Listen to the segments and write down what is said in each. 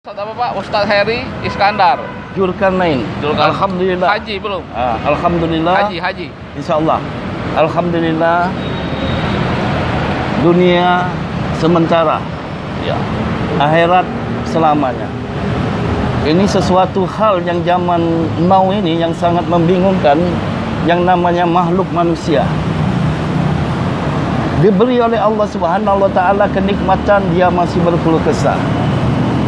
Ustaz apa Pak? Ustaz Heri Iskandar. Zulkarnain. Alhamdulillah. Haji belum? Alhamdulillah. Haji. InsyaAllah. Alhamdulillah. Dunia sementara. Ya. Akhirat selamanya. Ini sesuatu hal yang zaman now ini yang sangat membingungkan, yang namanya makhluk manusia. Diberi oleh Allah Subhanahu wa taala kenikmatan, dia masih berkeluh kesah.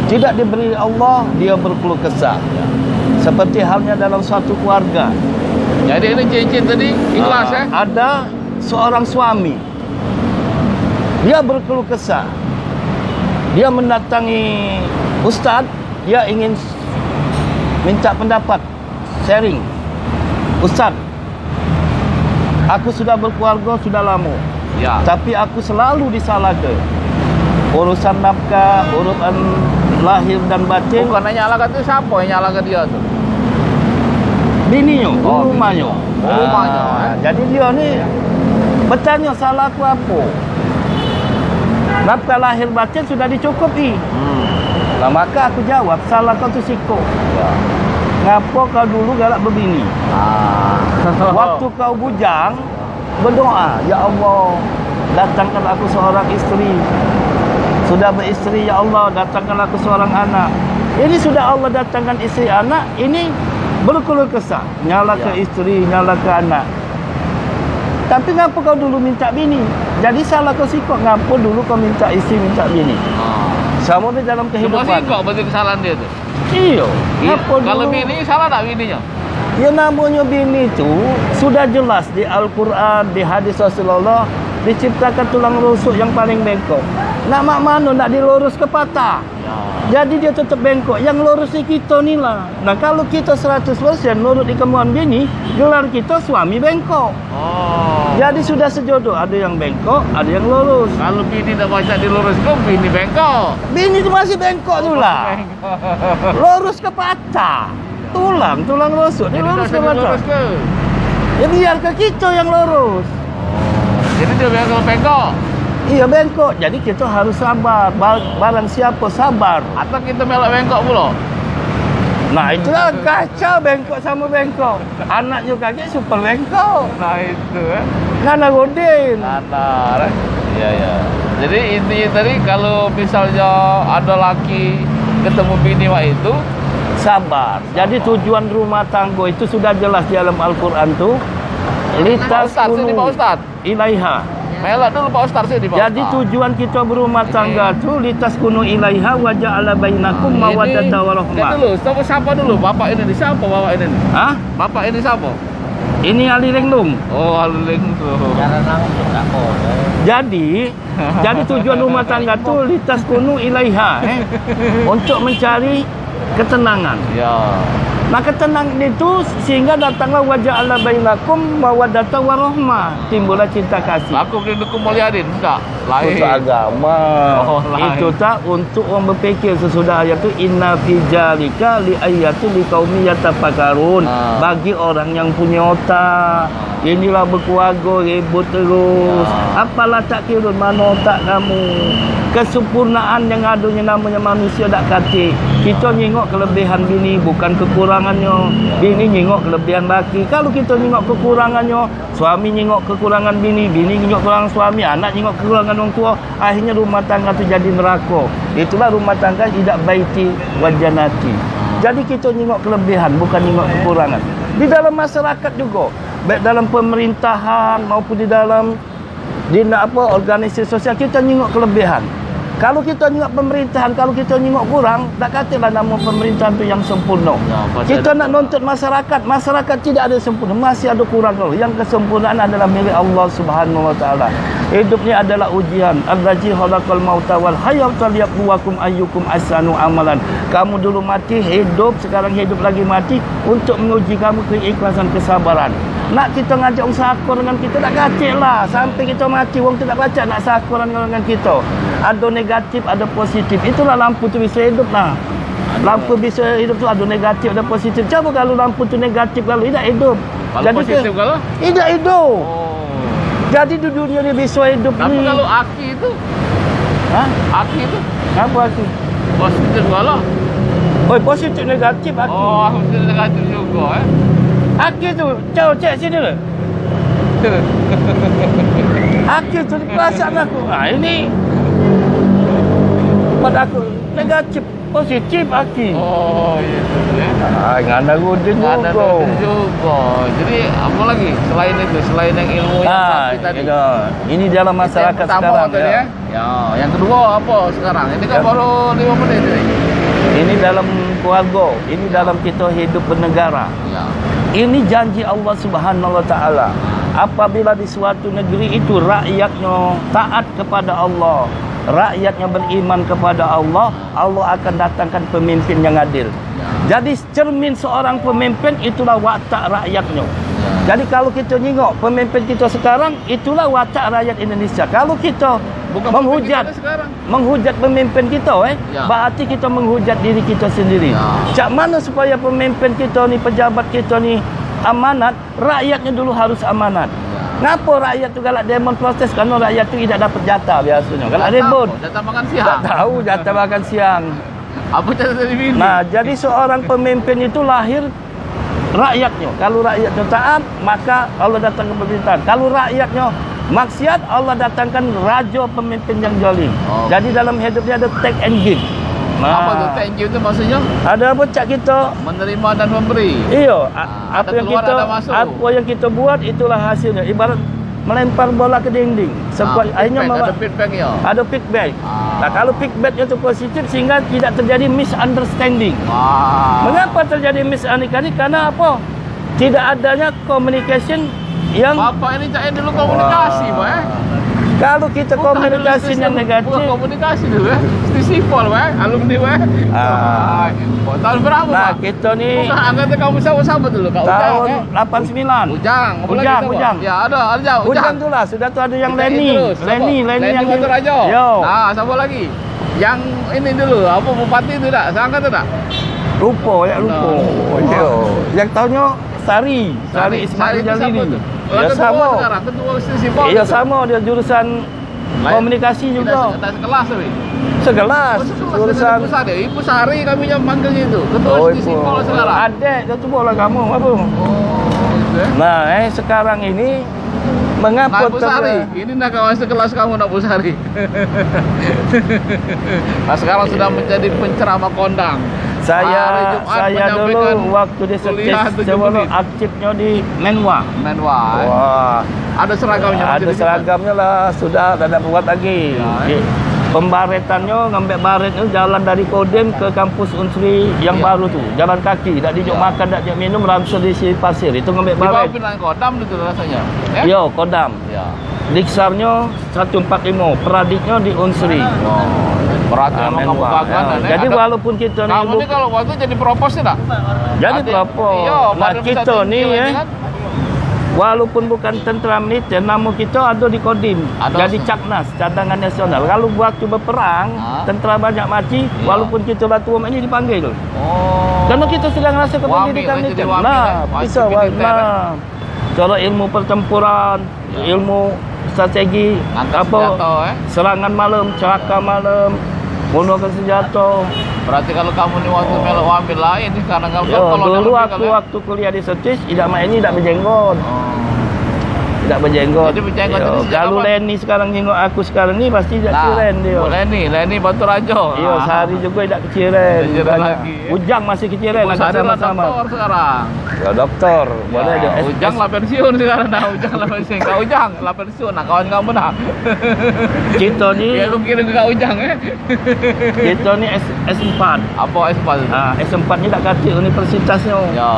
Tidak diberi Allah, dia berkeluh kesah. Seperti halnya dalam suatu keluarga. Jadi ini cincin tadi ikhlas ya? Ada seorang suami, dia berkeluh kesah. Dia mendatangi ustaz, dia ingin minta pendapat, sharing. Ustaz, aku sudah berkeluarga sudah lama. Ya. Tapi aku selalu disalahkan. Urusan nafkah, urusan lahir dan batin. Bukan nyalakan itu siapa yang nyalakan dia tuh? Bininya, rumahnya. Rumahnya. Jadi dia ni bertanya salah aku apa? Nafkah lahir batin sudah dicukupi. Nah, maka aku jawab, salah kau tu siko. Ya. Ngapa kau dulu galak berbini? Waktu kau bujang, berdoa, ya Allah, datangkan aku seorang isteri. Sudah beristri, ya Allah, datangkan aku seorang anak. Ini sudah Allah datangkan istri anak, ini berkeluh kesah. Nyala ke istri, nyala ke anak. Tapi ngapa kau dulu minta bini? Jadi salah kau sikok. Ngapa dulu kau minta istri, minta bini? Sama di dalam kehidupan. Cuma sikok berarti kesalahan dia tuh? Iya. Ngapa Kalau dulu? bini, salah tak bininya? Ya namanya bini itu sudah jelas di Al-Quran, di hadis Rasulullah, diciptakan tulang rusuk yang paling bengkok. Nak mak mano, nak dilurus ke patah. Jadi dia tetap bengkok. Yang lurus ni kita ni lah. Nah kalau kita 100% nurut di kemauan bini, gelar kita suami bengkok. Jadi sudah sejodoh. Ada yang bengkok, ada yang lurus. Kalau bini tak baca diluruskan, bini bengkok. Bini tu masih bengkok tu lah. Lurus ke patah. Tulang rusuk. Dia lurus ke patah. Ya biar ke kita yang lurus. Jadi dia bengkok. Iya bengkok. Jadi kita harus sabar. Barang siapa sabar. Atau kita melak bengkok pula? Nah itulah kacau bengkok sama bengkok. Anaknya kakek super bengkok. Nah itu Nana Godin. Nana. Iya. Jadi intinya tadi kalau misalnya ada laki ketemu bini mak itu sabar. Jadi tujuan rumah tangga itu sudah jelas di dalam Al-Quran tu. Litas Pak Ustaz. Ilaiha. Melak dulu Pak Ustaz sini Pak. Jadi tujuan kita berumah tangga tu litas kunu ilaiha wa ja'ala bainakum mawaddatan wa rahmah. Dulu, siapa dulu? Bapak ini siapa bapak ini? Hah? Bapak ini siapa? Ini Ali Lenglung. Oh, Ali Lenglung. Jadi tujuan rumah tangga tu litas kunu ilaiha, untuk mencari ketenangan. Ya. Nah ketenangan itu sehingga datanglah wajah Allah bainakum mawaddatan warahmah, timbullah cinta kasih. Aku dukung Mulyadin enggak? Lain. Untuk agama. Itu tak untuk orang berfikir sesudah ayat itu inna fi dzalika li ayatin liqaumin yatafakkarun. Bagi orang yang punya otak. Inilah berkeluarga ribut terus. Apalah tak kira mana otak kamu. Kesempurnaan yang adanya namanya manusia tak kata. Kita nyengok kelebihan bini bukan kekurangannya. Bini nyengok kelebihan laki. Kalau kita nyengok kekurangannya, suami nyengok kekurangan bini, bini nyengok kekurangan suami, anak nyengok kekurangan orang tua, akhirnya rumah tangga itu jadi neraka. Itulah rumah tangga tidak baiti wajanati. Jadi kita nyengok kelebihan bukan nyengok kekurangan. Di dalam masyarakat juga, baik dalam pemerintahan maupun di dalam organisasi sosial, kita nyengok kelebihan. Kalau kita nyengok pemerintahan, kalau kita nyengok kurang, tak katalah nama pemerintahan tu yang sempurna. Kita nak nuntut masyarakat tidak ada sempurna, masih ada kurang. Yang kesempurnaan adalah milik Allah Subhanahu wa taala. Hidup ni adalah ujian. Allazi khalaqal mauta wal hayata liyabluwakum ayyukum ahsanu amalan. Kamu dulu mati, hidup, sekarang hidup lagi mati untuk menguji kamu keikhlasan, kesabaran. Nak kita ngajak orang sakur dengan kita, tak kacik lah. Sampai kita mati, orang tu tak baca nak sakur dengan kita. Ada negatif, ada positif. Itulah lampu tu bisa hidup lah. Lampu bisa hidup tu ada negatif, ada positif. Coba kalau lampu tu negatif, kalau tidak hidup. Kalau jadi positif kalau? Tidak hidup. Jadi di dunia ni bisa hidup ni. Tapi kalau aki itu? Hah? Aki itu? Apa aki? Positif kalau? Oh, positif negatif aki. Oh, positif negatif juga Aki tu, cek sini le. Aki tu perasaan aku. Ini pada aku negatif, positif aki. Oh, iya. Ngana Rudin juga. Jadi apa lagi selain itu, selain yang ilmu yang pasti tadi? Ini dalam masyarakat sekarang ya. Ya, yang kedua apa sekarang? Ini kan baru 5 menit ini. Ini dalam keluarga, ini dalam kita hidup bernegara. Ya. Ini janji Allah Subhanahu wa taala. Apabila di suatu negeri itu rakyatnya taat kepada Allah, rakyatnya beriman kepada Allah, Allah akan datangkan pemimpin yang adil. Jadi cermin seorang pemimpin itulah watak rakyatnya. Jadi kalau kita tengok pemimpin kita sekarang, itulah watak rakyat Indonesia. Kalau kita menghujat pemimpin kita, berarti kita menghujat diri kita sendiri. Cak mana supaya pemimpin kita ni, pejabat kita ni amanat, rakyatnya dulu harus amanat. Ngapa rakyat tu galak demonstrasi? Kerana rakyat tu tidak dapat jatah biasanya. Galak ribut. Jatah makan siang. Tak tahu jatah makan siang. Apa jatah dipilih? Nah, jadi seorang pemimpin itu lahir rakyatnya. Kalau rakyatnya taat, maka Allah datang ke pemerintahan. Kalau rakyatnya maksiat, Allah datangkan raja pemimpin yang zalim. Jadi dalam hidupnya ada take and give. Apa tu take and give tu maksudnya? Ada apa cak kita menerima dan memberi. Iya, apa yang kita buat itulah hasilnya. Ibarat melempar bola ke dinding. Sebab akhirnya ada feedback ya. Ada feedback. Nah, kalau feedbacknya itu positif sehingga tidak terjadi misunderstanding. Mengapa terjadi misunderstanding? Karena apa? Tidak adanya communication yang Bapak ini cak dulu komunikasi, Pak. Kalau kita komunikasi yang negatif, bukan komunikasi dulu stisipol, alumni, tahun berapa, nah, Pak? kita ni bukan angkatan kamu sama-sama dulu, Kak tahun 89. Ujang. Ya, ada Ujang tu lah, sudah tu ada yang Leni yang Batu Rajo. Yo. Siapa lagi? Yang ini dulu, apa bupati itu tak? Seangkat tu tak? Lupa. Yang tahunya Sari Ismail Jalili. Ya sama. Iya sama, dia jurusan komunikasi juga. Sekelas tapi. Sekelas. Jurusan Ibu Sari kami yang manggilnya itu. Ketua Sipol sekarang. Adek, dia tu bola kamu apa? Nah, sekarang ini mengapa Bu Sari? Ini nak kawan sekelas kamu nak Bu Sari. Nah, sekarang sudah menjadi penceramah kondang. Saya dulu waktu di sebelum aktifnya di Menwa. Wah. Ada seragamnya. Ada seragamnya lah, sudah ada buat lagi. Pembaretannya ngambil baretnya jalan dari Kodim ke kampus Unsri yang baru tu. Jalan kaki, tak dijak makan, tak dijak minum, langsung di pasir. Itu ngambil baret. Di bawah Kodam itu rasanya. Yo, Kodam. Diksarnya 145, peradiknya di Unsri. Berarti memang kamu gagal. Jadi walaupun kita ni kamu ni kalau waktu jadi propos tak? Jadi propos. Nah, kita ni walaupun bukan tentera militer, nama kita ada di Kodim. Jadi Caknas, cadangan nasional. Kalau waktu berperang, tentera banyak mati, walaupun kita batu ini dipanggil. Karena kita sedang rasa kependidikan militer. Nah, bisa warna. Cara ilmu pertempuran, ilmu strategi, serangan malam, celaka malam, menggunakan senjata. Berarti kalau kamu ni waktu melok ambil lain ni karena kamu dulu aku waktu kuliah di Setis tidak main ini tidak berjenggot. Tidak berjenggot. Jadi berjenggot kalau Leni sekarang tengok aku sekarang ni pasti tidak keciren dia. Leni Batu Rajo. Iya, Sari juga tidak keciren. Ujang masih keciren sama-sama. Doktor sekarang. Ya doktor, boleh dia. Ujang lah pensiun sekarang dah. Ujang lah pensiun. Kau Ujang lah pensiun. Nah, kawan kamu dah. Kita ni. Ya, lu kira kau Ujang Kita ni S4. Apa S4 tu? S4 ni tak kata universitasnya. Ya.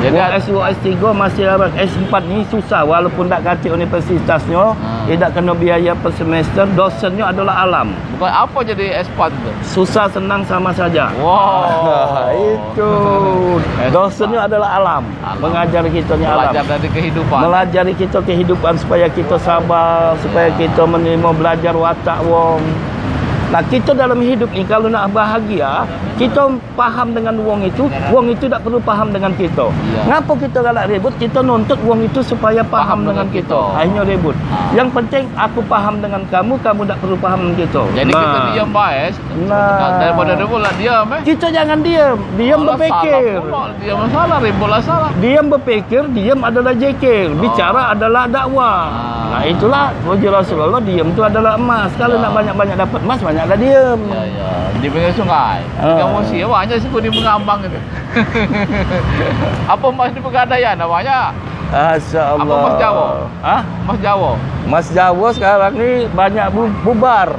Jadi S2, S3 masih ada. S4 ni susah walaupun tak kata universitasnya, tidak kena biaya per semester, dosennya adalah alam. Bukan apa jadi S4 tu? Susah senang sama saja. Wow. Itu. Dosennya adalah alam. Mengajari kita ni alam. Belajar dari kehidupan. Melajari kita kehidupan supaya kita sabar, supaya kita menerima belajar watak wong. Nah, kita dalam hidup ni kalau nak bahagia, Kita faham dengan wong itu tak perlu faham dengan kita. Ngapa kita galak ribut? Kita nuntut wong itu supaya faham dengan kita. Akhirnya ribut. Yang penting aku faham dengan kamu tak perlu faham dengan kita. Jadi kita diam baik. Daripada ribut lah diam. Kita jangan diam. Diam berpikir. Diam masalah, ribut lah salah. Diam berpikir, diam adalah zikir. Bicara adalah dakwah. Nah itulah wajah Rasulullah, diam itu adalah emas. Kalau nak banyak-banyak dapat emas, banyaklah diam. Ya. Di pinggir sungai. Kamu sih banyak sih di Mengambang itu. Apa emas di Pegadaian namanya? Masya Allah. Apa Mas Jawa? Hah? Mas Jawa. Mas Jawa sekarang ni banyak bubar.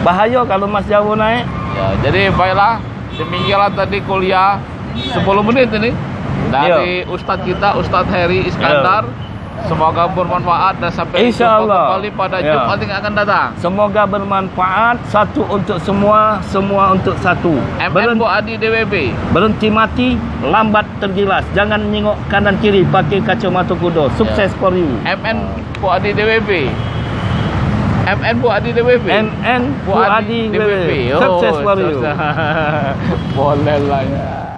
Bahaya kalau Mas Jawa naik. Ya, jadi baiklah. Demikianlah tadi kuliah 10 menit ini dari Ustadz kita, Ustadz Heri Iskandar. Semoga bermanfaat dan sampai jumpa kembali pada Jumat yang akan datang. Semoga bermanfaat. Satu untuk semua, semua untuk satu. MN Bu Adi DWB. Berhenti mati, lambat tergilas. Jangan nengok kanan kiri pakai kacamata kuda. Sukses for you. MN Bu Adi DWB. MN Bu Adi DWB. MN Bu Adi DWB. Sukses for you. Boleh lah ya.